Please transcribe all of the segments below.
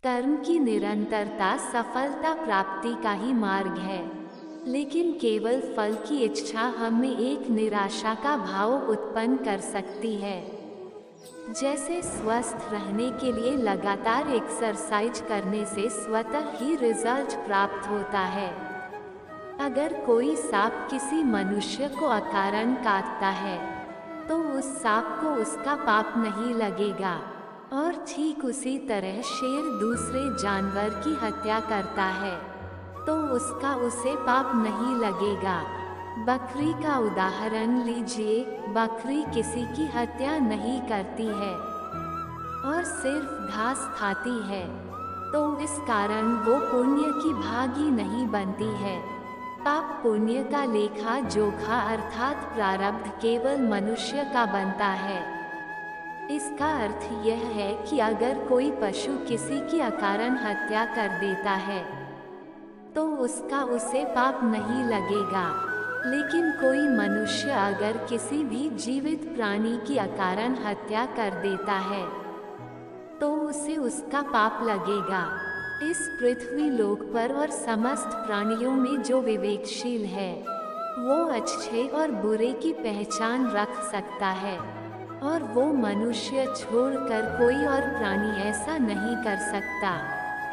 कर्म की निरंतरता सफलता प्राप्ति का ही मार्ग है, लेकिन केवल फल की इच्छा हमें एक निराशा का भाव उत्पन्न कर सकती है। जैसे स्वस्थ रहने के लिए लगातार एक्सरसाइज करने से स्वतः ही रिजल्ट प्राप्त होता है। अगर कोई सांप किसी मनुष्य को अकारण काटता है, तो उस सांप को उसका पाप नहीं लगेगा, और ठीक उसी तरह शेर दूसरे जानवर की हत्या करता है, तो उसका उसे पाप नहीं लगेगा। बकरी का उदाहरण लीजिए, बकरी किसी की हत्या नहीं करती है और सिर्फ घास खाती है, तो इस कारण वो पुण्य की भागी नहीं बनती है। पाप पुण्य का लेखा जोखा अर्थात प्रारब्ध केवल मनुष्य का बनता है। इसका अर्थ यह है कि अगर कोई पशु किसी की अकारण हत्या कर देता है, तो उसका उसे पाप नहीं लगेगा, लेकिन कोई मनुष्य अगर किसी भी जीवित प्राणी की अकारण हत्या कर देता है, तो उसे उसका पाप लगेगा। इस पृथ्वी लोक पर और समस्त प्राणियों में जो विवेकशील है, वो अच्छे और बुरे की पहचान रख सकता है, और वो मनुष्य छोड़कर कोई और प्राणी ऐसा नहीं कर सकता।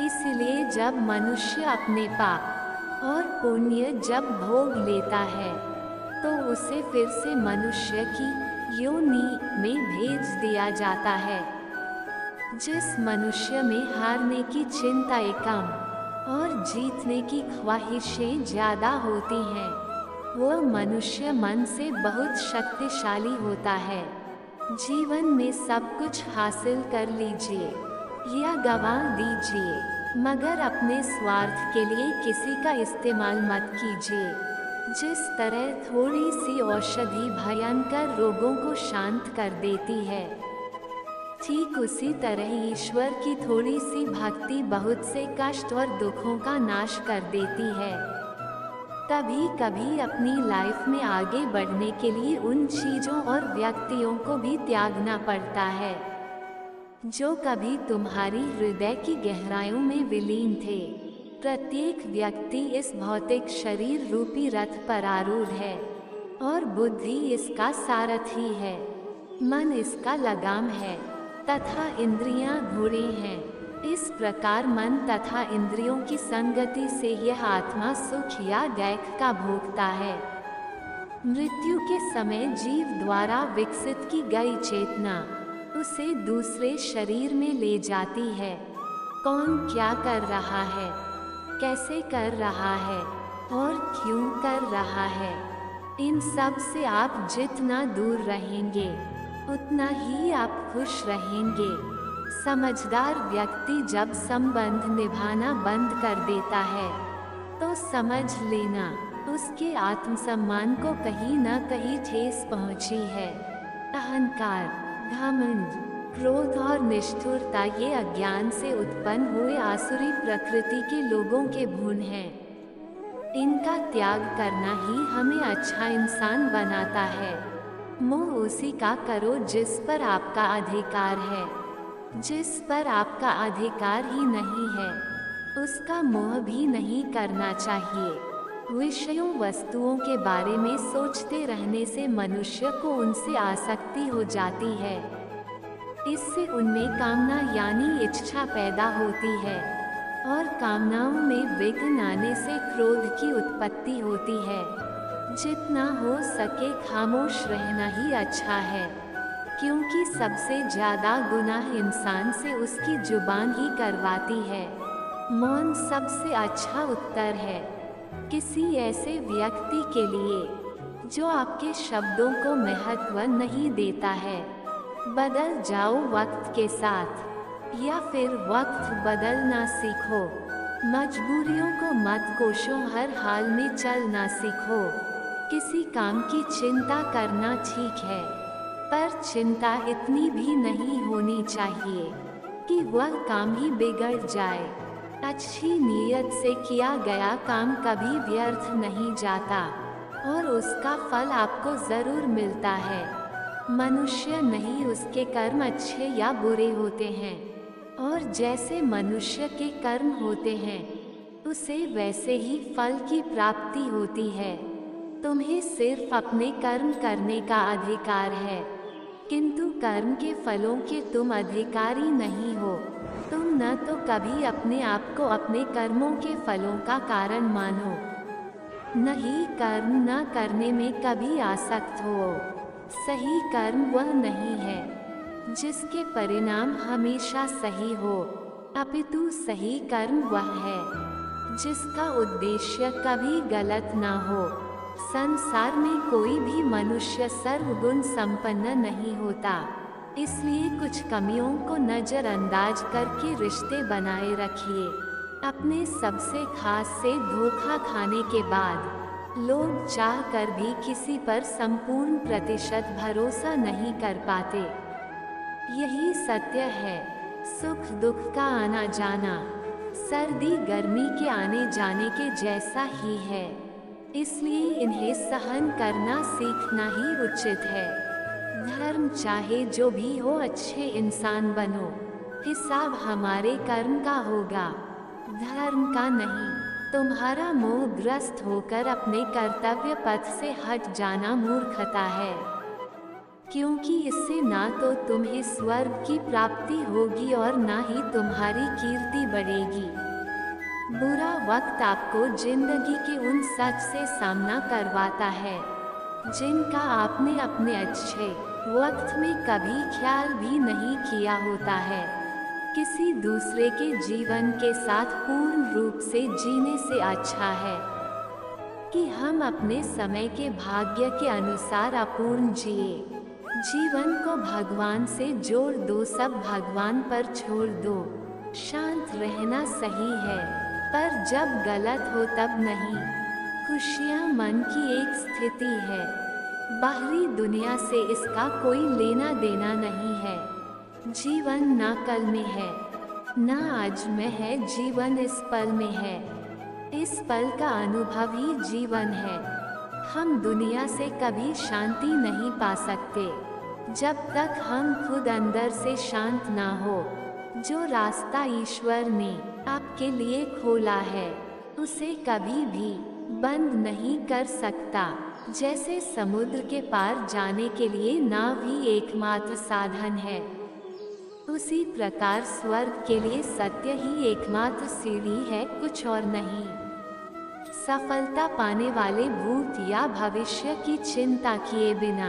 इसलिए जब मनुष्य अपने पाप और पुण्य जब भोग लेता है, तो उसे फिर से मनुष्य की योनि में भेज दिया जाता है। जिस मनुष्य में हारने की चिंताएं कम और जीतने की ख्वाहिशें ज़्यादा होती हैं, वह मनुष्य मन से बहुत शक्तिशाली होता है। जीवन में सब कुछ हासिल कर लीजिए या गंवा दीजिए, मगर अपने स्वार्थ के लिए किसी का इस्तेमाल मत कीजिए। जिस तरह थोड़ी सी औषधि भयंकर रोगों को शांत कर देती है, ठीक उसी तरह ईश्वर की थोड़ी सी भक्ति बहुत से कष्ट और दुखों का नाश कर देती है। कभी कभी अपनी लाइफ में आगे बढ़ने के लिए उन चीज़ों और व्यक्तियों को भी त्यागना पड़ता है, जो कभी तुम्हारी हृदय की गहराइयों में विलीन थे। प्रत्येक व्यक्ति इस भौतिक शरीर रूपी रथ पर आरूढ़ है, और बुद्धि इसका सारथी है। मन इसका लगाम है, तथा इंद्रियां घोड़े हैं। इस प्रकार मन तथा इंद्रियों की संगति से यह आत्मा सुख या दैख का भोगता है। मृत्यु के समय जीव द्वारा विकसित की गई चेतना उसे दूसरे शरीर में ले जाती है। कौन क्या कर रहा है, कैसे कर रहा है और क्यों कर रहा है, इन सब से आप जितना दूर रहेंगे, उतना ही आप खुश रहेंगे। समझदार व्यक्ति जब संबंध निभाना बंद कर देता है, तो समझ लेना उसके आत्मसम्मान को कहीं न कहीं ठेस पहुंची है। अहंकार, घमंड, क्रोध और निष्ठुरता ये अज्ञान से उत्पन्न हुए आसुरी प्रकृति के लोगों के गुण हैं। इनका त्याग करना ही हमें अच्छा इंसान बनाता है। मोह उसी का करो जिस पर आपका अधिकार है। जिस पर आपका अधिकार ही नहीं है, उसका मोह भी नहीं करना चाहिए। विषयों वस्तुओं के बारे में सोचते रहने से मनुष्य को उनसे आसक्ति हो जाती है। इससे उनमें कामना यानी इच्छा पैदा होती है, और कामनाओं में विघ्न आने से क्रोध की उत्पत्ति होती है। जितना हो सके खामोश रहना ही अच्छा है, क्योंकि सबसे ज़्यादा गुनाह इंसान से उसकी जुबान ही करवाती है। मौन सबसे अच्छा उत्तर है किसी ऐसे व्यक्ति के लिए जो आपके शब्दों को महत्व नहीं देता है। बदल जाओ वक्त के साथ, या फिर वक्त बदलना सीखो। मजबूरियों को मत कोसो, हर हाल में चलना सीखो। किसी काम की चिंता करना ठीक है, पर चिंता इतनी भी नहीं होनी चाहिए कि वह काम ही बिगड़ जाए। अच्छी नीयत से किया गया काम कभी व्यर्थ नहीं जाता, और उसका फल आपको जरूर मिलता है। मनुष्य नहीं, उसके कर्म अच्छे या बुरे होते हैं, और जैसे मनुष्य के कर्म होते हैं उसे वैसे ही फल की प्राप्ति होती है। तुम्हें सिर्फ अपने कर्म करने का अधिकार है, किंतु कर्म के फलों के तुम अधिकारी नहीं हो। तुम न तो कभी अपने आप को अपने कर्मों के फलों का कारण मानो, न ही कर्म न करने में कभी आसक्त हो। सही कर्म वह नहीं है जिसके परिणाम हमेशा सही हो, अपितु सही कर्म वह है जिसका उद्देश्य कभी गलत ना हो। संसार में कोई भी मनुष्य सर्वगुण संपन्न नहीं होता, इसलिए कुछ कमियों को नजरअंदाज करके रिश्ते बनाए रखिए। अपने सबसे खास से धोखा खाने के बाद लोग चाह कर भी किसी पर संपूर्ण प्रतिशत भरोसा नहीं कर पाते। यही सत्य है। सुख दुख का आना जाना सर्दी गर्मी के आने जाने के जैसा ही है, इसलिए इन्हें सहन करना सीखना ही उचित है। धर्म चाहे जो भी हो, अच्छे इंसान बनो, हिसाब हमारे कर्म का होगा, धर्म का नहीं। तुम्हारा मोहग्रस्त होकर अपने कर्तव्य पथ से हट जाना मूर्खता है, क्योंकि इससे ना तो तुम्हें स्वर्ग की प्राप्ति होगी और ना ही तुम्हारी कीर्ति बढ़ेगी। बुरा वक्त आपको जिंदगी के उन सच से सामना करवाता है जिनका आपने अपने अच्छे वक्त में कभी ख्याल भी नहीं किया होता है। किसी दूसरे के जीवन के साथ पूर्ण रूप से जीने से अच्छा है कि हम अपने समय के भाग्य के अनुसार अपूर्ण जिए। जीवन को भगवान से जोड़ दो, सब भगवान पर छोड़ दो। शांत रहना सही है, पर जब गलत हो तब नहीं। खुशियाँ मन की एक स्थिति है, बाहरी दुनिया से इसका कोई लेना देना नहीं है। जीवन ना कल में है, ना आज में है, जीवन इस पल में है। इस पल का अनुभव ही जीवन है। हम दुनिया से कभी शांति नहीं पा सकते जब तक हम खुद अंदर से शांत ना हो। जो रास्ता ईश्वर ने आपके लिए खोला है उसे कभी भी बंद नहीं कर सकता। जैसे समुद्र के पार जाने के लिए नाव ही एकमात्र साधन है, उसी प्रकार स्वर्ग के लिए सत्य ही एकमात्र सीढ़ी है, कुछ और नहीं। सफलता पाने वाले भूत या भविष्य की चिंता किए बिना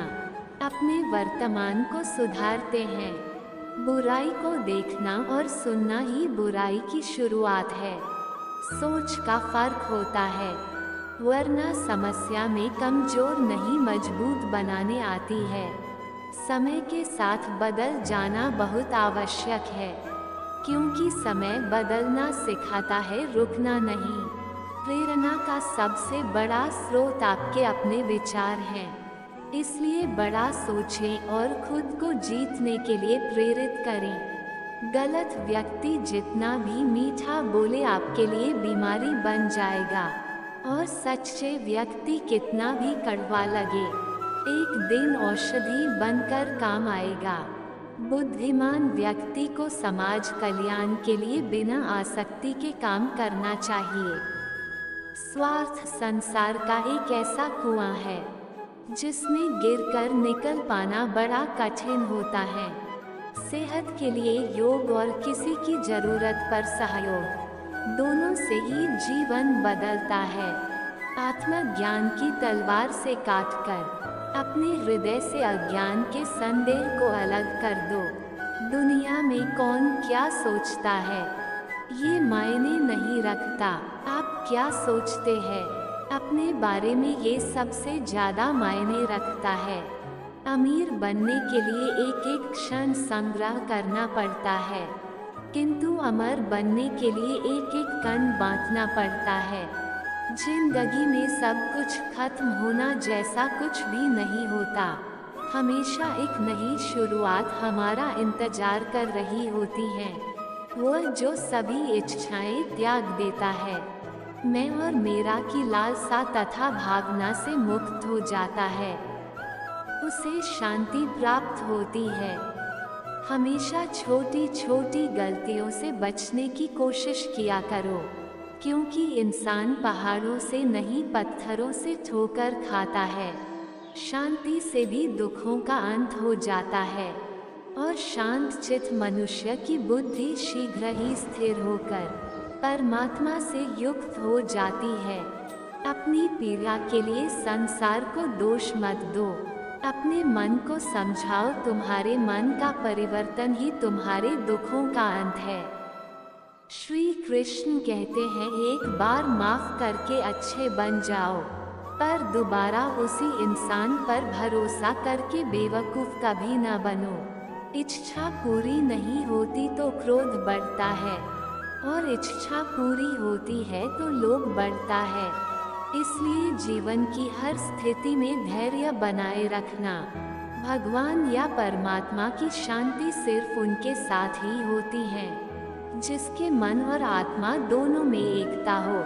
अपने वर्तमान को सुधारते हैं। बुराई को देखना और सुनना ही बुराई की शुरुआत है। सोच का फर्क होता है, वरना समस्या में कमजोर नहीं मजबूत बनाने आती है। समय के साथ बदल जाना बहुत आवश्यक है, क्योंकि समय बदलना सिखाता है, रुकना नहीं। प्रेरणा का सबसे बड़ा स्रोत आपके अपने विचार हैं, इसलिए बड़ा सोचें और खुद को जीतने के लिए प्रेरित करें। गलत व्यक्ति जितना भी मीठा बोले आपके लिए बीमारी बन जाएगा, और सच्चे व्यक्ति कितना भी कड़वा लगे एक दिन औषधि बनकर काम आएगा। बुद्धिमान व्यक्ति को समाज कल्याण के लिए बिना आसक्ति के काम करना चाहिए। स्वार्थ संसार का एक ऐसा कुआं है जिसमें गिरकर निकल पाना बड़ा कठिन होता है। सेहत के लिए योग और किसी की जरूरत पर सहयोग, दोनों से ही जीवन बदलता है। आत्मज्ञान की तलवार से काटकर अपने हृदय से अज्ञान के संदेह को अलग कर दो। दुनिया में कौन क्या सोचता है ये मायने नहीं रखता, आप क्या सोचते हैं अपने बारे में ये सबसे ज्यादा मायने रखता है। अमीर बनने के लिए एक एक क्षण संग्रह करना पड़ता है, किंतु अमर बनने के लिए एक एक कण बांटना पड़ता है। जिंदगी में सब कुछ खत्म होना जैसा कुछ भी नहीं होता। हमेशा एक नई शुरुआत हमारा इंतजार कर रही होती है। वह जो सभी इच्छाएं त्याग देता है, मैं और मेरा की लालसा तथा भावना से मुक्त हो जाता है, उसे शांति प्राप्त होती है। हमेशा छोटी छोटी गलतियों से बचने की कोशिश किया करो, क्योंकि इंसान पहाड़ों से नहीं पत्थरों से ठोकर खाता है। शांति से भी दुखों का अंत हो जाता है और शांत चित्त मनुष्य की बुद्धि शीघ्र ही स्थिर होकर परमात्मा से युक्त हो जाती है। अपनी पीड़ा के लिए संसार को दोष मत दो, अपने मन को समझाओ, तुम्हारे मन का परिवर्तन ही तुम्हारे दुखों का अंत है। श्री कृष्ण कहते हैं, एक बार माफ करके अच्छे बन जाओ, पर दोबारा उसी इंसान पर भरोसा करके बेवकूफ कभी न बनो। इच्छा पूरी नहीं होती तो क्रोध बढ़ता है, और इच्छा पूरी होती है तो लोभ बढ़ता है। इसलिए जीवन की हर स्थिति में धैर्य बनाए रखना। भगवान या परमात्मा की शांति सिर्फ उनके साथ ही होती है जिसके मन और आत्मा दोनों में एकता हो,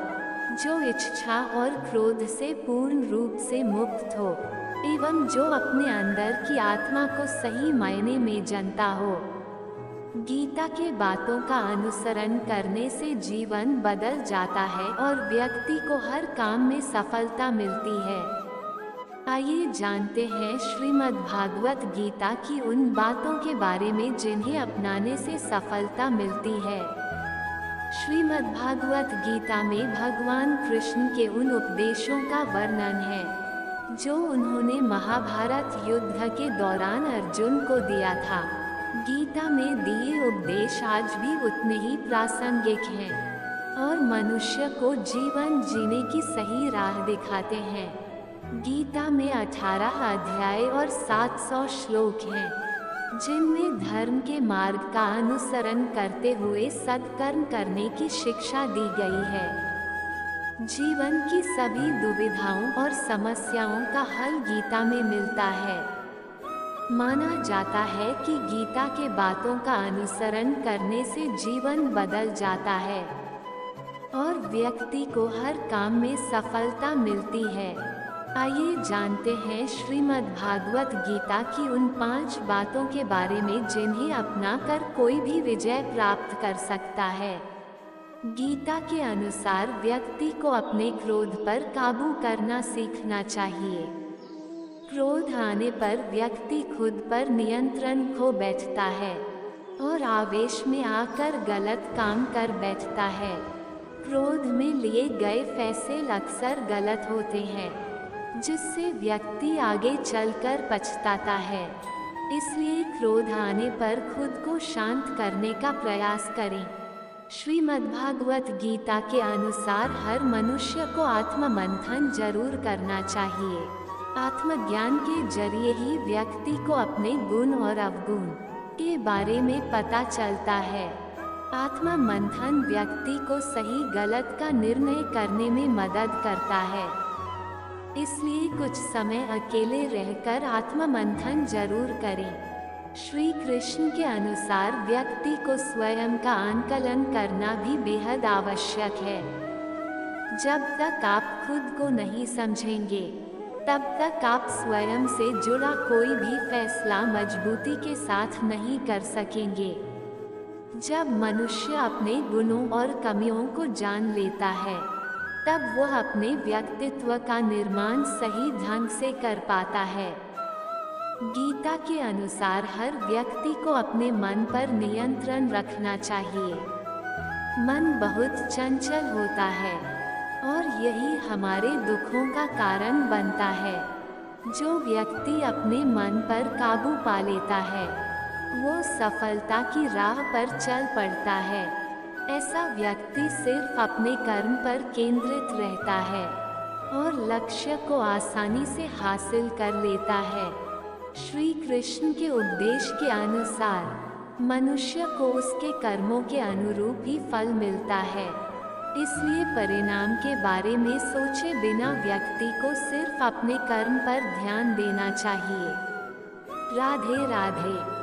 जो इच्छा और क्रोध से पूर्ण रूप से मुक्त हो एवं जो अपने अंदर की आत्मा को सही मायने में जानता हो। गीता के बातों का अनुसरण करने से जीवन बदल जाता है और व्यक्ति को हर काम में सफलता मिलती है। आइए जानते हैं श्रीमद् भागवत गीता की उन बातों के बारे में जिन्हें अपनाने से सफलता मिलती है। श्रीमद् भागवत गीता में भगवान कृष्ण के उन उपदेशों का वर्णन है जो उन्होंने महाभारत युद्ध के दौरान अर्जुन को दिया था। गीता में दिए उपदेश आज भी उतने ही प्रासंगिक हैं और मनुष्य को जीवन जीने की सही राह दिखाते हैं। गीता में 18 अध्याय और 700 श्लोक हैं, जिनमें धर्म के मार्ग का अनुसरण करते हुए सत्कर्म करने की शिक्षा दी गई है। जीवन की सभी दुविधाओं और समस्याओं का हल गीता में मिलता है। माना जाता है कि गीता के बातों का अनुसरण करने से जीवन बदल जाता है और व्यक्ति को हर काम में सफलता मिलती है। आइए जानते हैं श्रीमद् भागवत गीता की उन 5 बातों के बारे में जिन्हें अपनाकर कोई भी विजय प्राप्त कर सकता है। गीता के अनुसार व्यक्ति को अपने क्रोध पर काबू करना सीखना चाहिए। क्रोध आने पर व्यक्ति खुद पर नियंत्रण खो बैठता है और आवेश में आकर गलत काम कर बैठता है। क्रोध में लिए गए फैसले अक्सर गलत होते हैं, जिससे व्यक्ति आगे चलकर पछताता है। इसलिए क्रोध आने पर खुद को शांत करने का प्रयास करें। श्रीमद्भागवत गीता के अनुसार हर मनुष्य को आत्ममंथन जरूर करना चाहिए। आत्मज्ञान के जरिए ही व्यक्ति को अपने गुण और अवगुण के बारे में पता चलता है। आत्ममंथन व्यक्ति को सही गलत का निर्णय करने में मदद करता है। इसलिए कुछ समय अकेले रहकर आत्ममंथन जरूर करें। श्री कृष्ण के अनुसार व्यक्ति को स्वयं का आकलन करना भी बेहद आवश्यक है। जब तक आप खुद को नहीं समझेंगे, तब तक आप स्वयं से जुड़ा कोई भी फैसला मजबूती के साथ नहीं कर सकेंगे। जब मनुष्य अपने गुणों और कमियों को जान लेता है, तब वह अपने व्यक्तित्व का निर्माण सही ढंग से कर पाता है। गीता के अनुसार हर व्यक्ति को अपने मन पर नियंत्रण रखना चाहिए। मन बहुत चंचल होता है और यही हमारे दुखों का कारण बनता है। जो व्यक्ति अपने मन पर काबू पा लेता है, वो सफलता की राह पर चल पड़ता है। ऐसा व्यक्ति सिर्फ अपने कर्म पर केंद्रित रहता है और लक्ष्य को आसानी से हासिल कर लेता है। श्री कृष्ण के उपदेश के अनुसार मनुष्य को उसके कर्मों के अनुरूप ही फल मिलता है। इसलिए परिणाम के बारे में सोचे बिना व्यक्ति को सिर्फ अपने कर्म पर ध्यान देना चाहिए। राधे राधे।